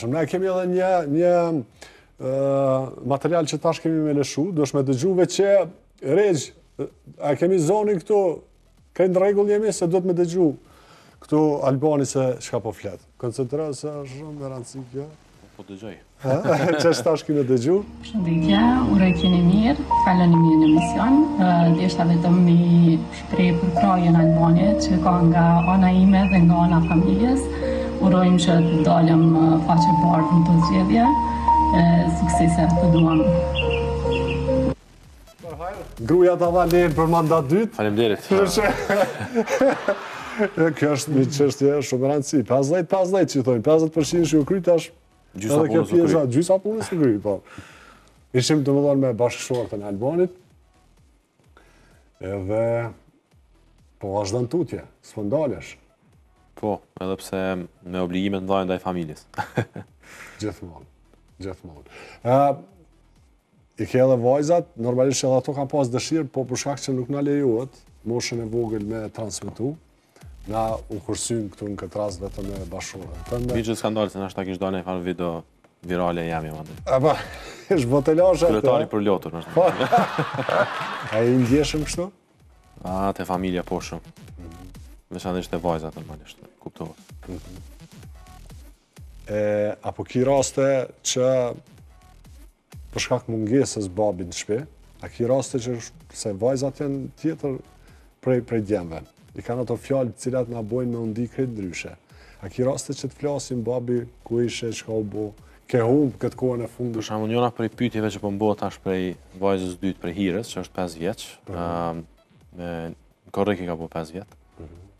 Ne kemi edhe një material që tash kemi me lëshu, do shme dëgjuve që Regj, a kemi zonin këtu, kënë regull jemi se do të me dëgju këtu Albani se shka po flet. Koncentra se është shumë me rëndësi kjo. Po dëgjoj. Që është tash kemi dëgju? Shëndetje, uroj qeni mirë, kaloni mirë në mision. Deshta vetëm me shprej për krajen Albanit që ka nga ana ime dhe nga ana familjes. Urojmë që të dalëm faqe bardhë në të zgjedhje. Suksese të duam. Gruja ta dha lejnë për mandat dytë. Faleminderit. Kjo është një çështje shumë rëndësi. 50-50 që thonë, 50% që u kry tash. Gjysa punës u kry. Gjysa punës u kry, po. Ishim të më dhonë me bashkëshortën e Albanit. Edhe po vazhdon tutje, s'po ndalesh. Po, edhe pse me obligime të ndaj familjes. Gjithmonë. I ke edhe vajzat, normalisht edhe ato kanë pas dëshirë, po për shkak që nuk na lejohet moshën e vogël me transmetu, na u kursyn këtu në këtë rast vetëm me bashkëshortën. Vijë skandal se na shta kish dalë një farë video virale jam jam atë. Apo, është botelashe. Kryetari për lotur, është. A i ndjeshëm kështu? A, te familja po shumë. Veçanërisht te vajzat normalisht, kuptohet. Apo ki raste që për shkak mungesës babit në shtëpi, a ki raste që se vajzat janë tjetër prej djemve. I kanë ato fjalë të cilat na bojnë me undi krejt ndryshe. A ki raste që të flasim babi ku ishe, çka u bë, ke humb këtë kohën e fundit. Për shembull, njëra prej pyetjeve që po m'bëhet tash prej vajzës dytë prej Hirës, që është 5 vjeç, korrekt i ka po 5 vjet.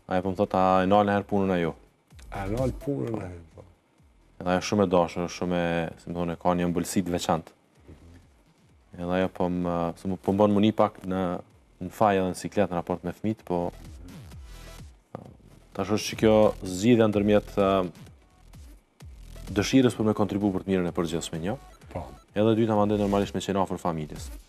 Ajo po më thot, a e nalë herë punën ajo. A e nalë punën ajo, po. Edhe ajo shumë e dashur, shumë e, si më thonë, ka një ëmbëlsi të veçantë. Edhe ajo po më bën muni pak në faj edhe në siklet në raport me fëmijët, po tash është që kjo zgjidhja ndërmjet dëshirës për me kontribu për të mirën e përgjithshme, një. Po. Edhe dyta mandej normalisht me qenë afër familjes.